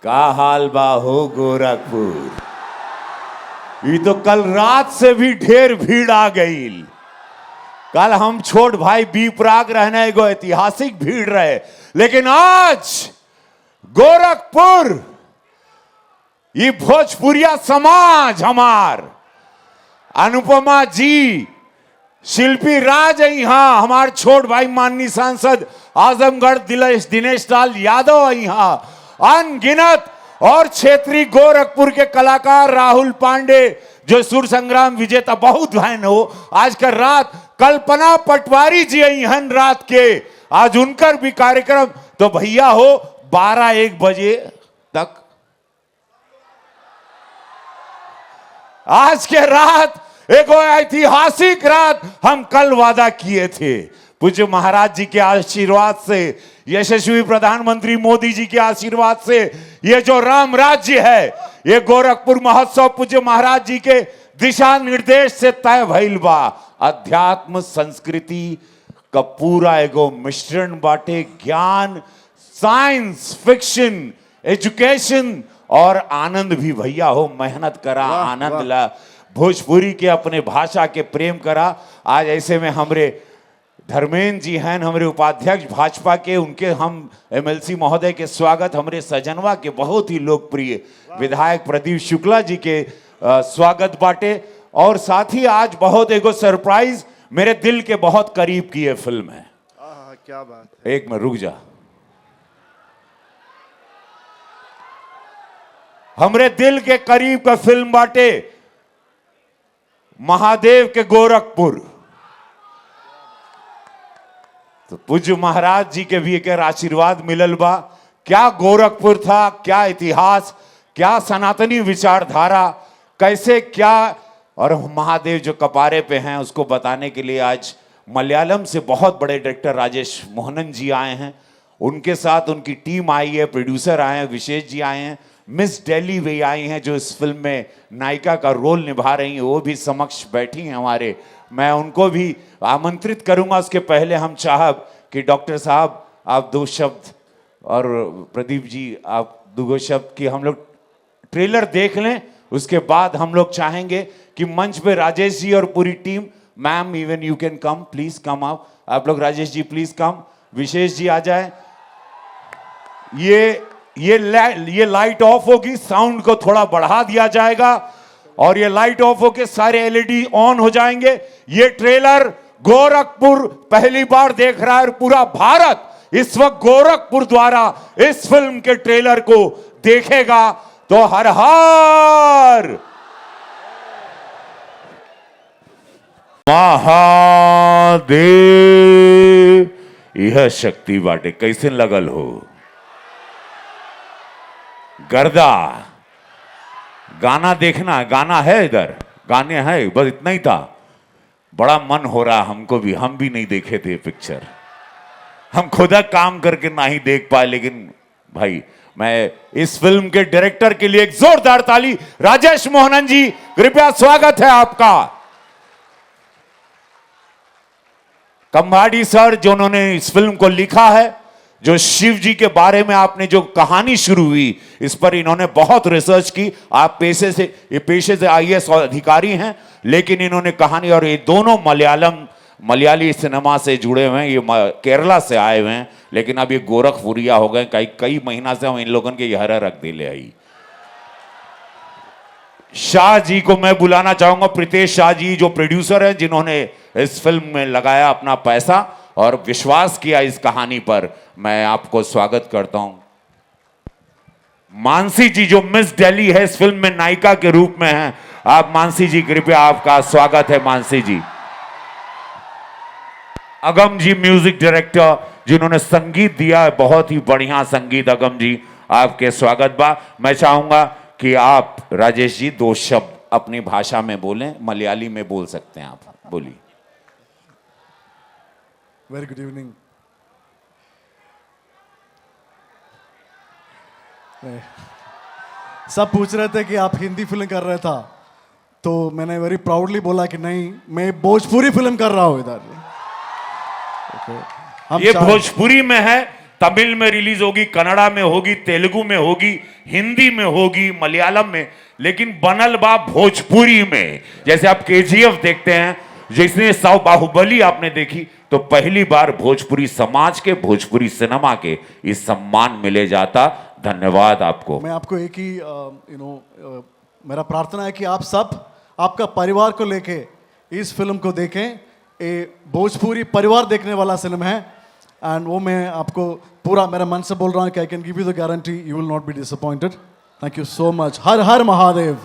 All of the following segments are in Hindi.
का हाल बा हो गोरखपुर। ये तो कल रात से भी ढेर भीड़ आ गई। कल हम छोट भाई बी प्राग रहने एगो ऐतिहासिक भीड़ रहे, लेकिन आज गोरखपुर ये भोजपुरिया समाज हमार अनुपमा जी, शिल्पी राज यहाँ, हमार छोट भाई माननीय सांसद आजमगढ़ दिनेश लाल यादव यहाँ, अनगिनत और क्षेत्रीय गोरखपुर के कलाकार राहुल पांडे जो सुर संग्राम विजेता बहुत बहन हो, आज का रात कल्पना पटवारी जी यहाँ रात के, आज उनकर भी कार्यक्रम। तो भैया हो 12-1 बजे तक आज के रात एक ऐतिहासिक रात हम कल वादा किए थे। पूज्य महाराज जी के आशीर्वाद से, यशस्वी प्रधानमंत्री मोदी जी के आशीर्वाद से ये जो राम राज्य है, ये गोरखपुर महोत्सव पूज्य महाराज जी के दिशा निर्देश से तय भइल बा। अध्यात्म संस्कृति का पूरा एगो मिश्रण बाटे, ज्ञान, साइंस, फिक्शन, एजुकेशन और आनंद भी भैया हो। मेहनत करा, आनंद ला, भोजपुरी के अपने भाषा के प्रेम करा। आज ऐसे में हमरे धर्मेंद्र जी हैं, हमारे उपाध्यक्ष भाजपा के, उनके हम एमएलसी महोदय के स्वागत, हमारे सजनवा के बहुत ही लोकप्रिय विधायक प्रदीप शुक्ला जी के स्वागत बाटे। और साथ ही आज बहुत एगो सरप्राइज मेरे दिल के बहुत करीब की ये फिल्म है। क्या बात है। एक मिनट रुक जा। हमरे दिल के करीब का फिल्म बाटे महादेव के गोरखपुर। तो पूज्य महाराज जी के भी एक आशीर्वाद मिलल बा। क्या गोरखपुर था, क्या इतिहास, क्या सनातनी विचारधारा, कैसे क्या, और महादेव जो कपारे पे हैं उसको बताने के लिए आज मलयालम से बहुत बड़े डायरेक्टर राजेश मोहनन जी आए हैं, उनके साथ उनकी टीम आई है, प्रोड्यूसर आए हैं, विशेष जी आए हैं, मिस दिल्ली वे आई हैं जो इस फिल्म में नायिका का रोल निभा रही हैं, वो भी समक्ष बैठी हैं हमारे। मैं उनको भी आमंत्रित करूंगा। उसके पहले हम चाहब कि डॉक्टर साहब आप 2 शब्द और प्रदीप जी आप 2 शब्द की हम लोग ट्रेलर देख लें। उसके बाद हम लोग चाहेंगे कि मंच पे राजेश जी और पूरी team, ma'am even you can come, please come आप लोग, राजेश जी प्लीज कम, विशेष जी आ जाए। ये लाइट ऑफ होगी, साउंड को थोड़ा बढ़ा दिया जाएगा और ये लाइट ऑफ होके सारे एलईडी ऑन हो जाएंगे। ये ट्रेलर गोरखपुर पहली बार देख रहा है और पूरा भारत इस वक्त गोरखपुर द्वारा इस फिल्म के ट्रेलर को देखेगा। तो हर हर महादेव, यह शक्ति बाटे। कैसे लगल हो गर्दा? गाना देखना, गाना है इधर, गाने हैं, बस इतना ही था। बड़ा मन हो रहा हमको भी, हम भी नहीं देखे थे पिक्चर, हम खुदा काम करके ना ही देख पाए। लेकिन भाई मैं इस फिल्म के डायरेक्टर के लिए एक जोरदार ताली। राजेश मोहनन जी कृपया, स्वागत है आपका। कम्बाडी सर जो उन्होंने इस फिल्म को लिखा है, जो शिव जी के बारे में आपने जो कहानी शुरू हुई, इस पर इन्होंने बहुत रिसर्च की। आप पेशे से आईएएस अधिकारी हैं, लेकिन इन्होंने कहानी, और ये दोनों मलयाली सिनेमा से जुड़े हुए हैं, ये केरला से आए हुए हैं, लेकिन अब ये गोरखपुरिया हो गए। कई महीना से हम इन लोगों के यहरा रख दे ले आई। शाह जी को मैं बुलाना चाहूंगा, प्रीतेश शाह जी जो प्रोड्यूसर हैं, जिन्होंने इस फिल्म में लगाया अपना पैसा और विश्वास किया इस कहानी पर। मैं आपको स्वागत करता हूं। मानसी जी जो मिस दिल्ली है, इस फिल्म में नायिका के रूप में हैं। आप मानसी जी कृपया, आपका स्वागत है मानसी जी। अगम जी म्यूजिक डायरेक्टर जिन्होंने संगीत दिया है, बहुत ही बढ़िया संगीत, अगम जी आपके स्वागत बा। मैं चाहूंगा कि आप राजेश जी 2 शब्द अपनी भाषा में बोलें, मलयाली में बोल सकते हैं आप, बोलिए। Very good evening. सब पूछ रहे थे कि आप हिंदी फिल्म कर रहे था, तो मैंने वेरी प्राउडली बोला कि नहीं, मैं भोजपुरी फिल्म कर रहा हूं इधर। ये भोजपुरी में है, तमिल में रिलीज होगी, कन्नड़ा में होगी, तेलुगु में होगी, हिंदी में होगी, मलयालम में, लेकिन बनल बा भोजपुरी में। जैसे आप केजीएफ देखते हैं, जिसने सौ बाहुबली आपने देखी, तो पहली बार भोजपुरी समाज के, भोजपुरी सिनेमा के इस सम्मान मिले जाता। धन्यवाद आपको। मैं आपको एक ही मेरा प्रार्थना है कि आप सब आपका परिवार को लेके इस फिल्म को देखें। ये भोजपुरी परिवार देखने वाला फिल्म है, एंड वो मैं आपको पूरा मेरा मन से बोल रहा हूँ कि I can give you the guarantee you will not be disappointed. Thank you so much. हर हर महादेव।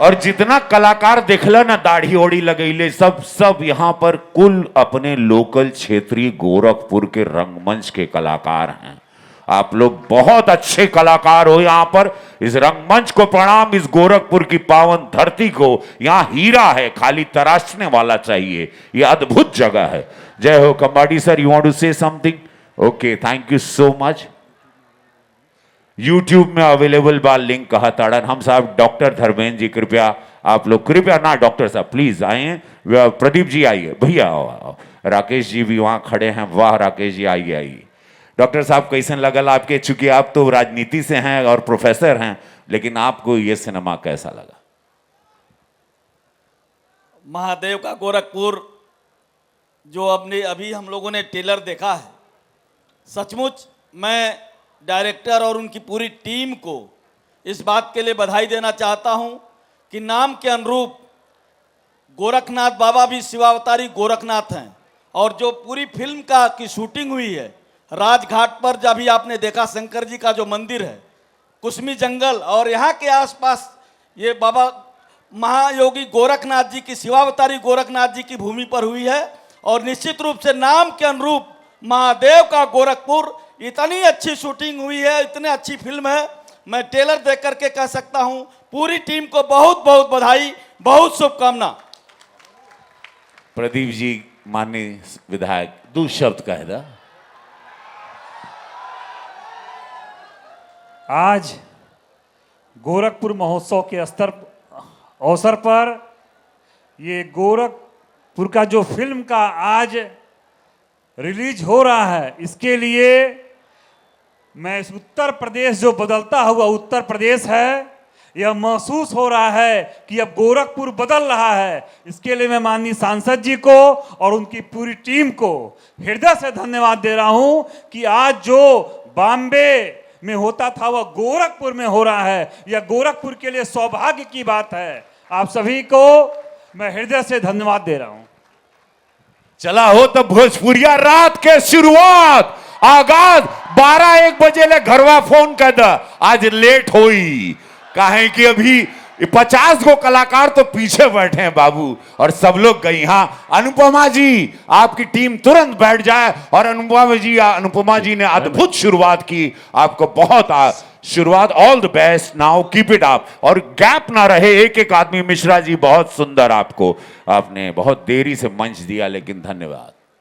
और जितना कलाकार देखला ना दाढ़ी ओढ़ी लगैले, सब यहाँ पर कुल अपने लोकल क्षेत्रीय गोरखपुर के रंगमंच के कलाकार हैं। आप लोग बहुत अच्छे कलाकार हो यहाँ पर। इस रंगमंच को प्रणाम, इस गोरखपुर की पावन धरती को। यहाँ हीरा है, खाली तराशने वाला चाहिए। ये अद्भुत जगह है। जय हो। कम्बाडी sir, you want to say something? Okay, thank you so much. YouTube में अवेलेबल बा लिंक कहा ताड़न। हम साहब डॉक्टर धर्मेंद्र जी, कृपया आप लोग, कृपया ना डॉक्टर साहब प्लीज आइए। प्रदीप जी आइए, भैया आओ। राकेश जी भी वहां खड़े हैं। वाह राकेश जी, आइए आइए। डॉक्टर साहब कैसन लगल आपके? चूंकि आप तो राजनीति से हैं और प्रोफेसर हैं, लेकिन आपको ये सिनेमा कैसा लगा? महादेव का गोरखपुर जो अभी हम लोगों ने ट्रेलर देखा है, सचमुच मैं डायरेक्टर और उनकी पूरी टीम को इस बात के लिए बधाई देना चाहता हूं कि नाम के अनुरूप गोरखनाथ बाबा भी शिवावतारी गोरखनाथ हैं। और जो पूरी फिल्म की शूटिंग हुई है राजघाट पर, जब भी आपने देखा शंकर जी का जो मंदिर है, कुसमी जंगल और यहाँ के आसपास ये बाबा महायोगी गोरखनाथ जी की, शिवावतारी गोरखनाथ जी की भूमि पर हुई है। और निश्चित रूप से नाम के अनुरूप महादेव का गोरखपुर, इतनी अच्छी शूटिंग हुई है, इतनी अच्छी फिल्म है। मैं ट्रेलर देख करके कह सकता हूं पूरी टीम को बहुत बहुत बधाई, बहुत शुभकामना। प्रदीप जी, माननीय विधायक, 2 शब्द कह दा। आज गोरखपुर महोत्सव के अवसर पर ये गोरखपुर का जो फिल्म का आज रिलीज हो रहा है, इसके लिए मैं इस उत्तर प्रदेश जो बदलता हुआ उत्तर प्रदेश है, यह महसूस हो रहा है कि अब गोरखपुर बदल रहा है। इसके लिए मैं माननीय सांसद जी को और उनकी पूरी टीम को हृदय से धन्यवाद दे रहा हूं कि आज जो बॉम्बे में होता था वह गोरखपुर में हो रहा है। यह गोरखपुर के लिए सौभाग्य की बात है। आप सभी को मैं हृदय से धन्यवाद दे रहा हूं। चला हो तो भोजपुरिया रात के शुरुआत, आगाज 12-1 बजे ले घरवा फोन कर द। आज लेट होई काहे कि अभी 50 गो कलाकार तो पीछे बैठे हैं बाबू, और सब लोग गई। हाँ अनुपमा जी, आपकी टीम तुरंत बैठ जाए। और अनुपमा जी ने अद्भुत शुरुआत की। आपको बहुत शुरुआत, all the best, now keep it up. और गैप ना रहे, एक एक आदमी। मिश्रा जी बहुत सुंदर, आपने बहुत देरी से मंच दिया, लेकिन धन्यवाद।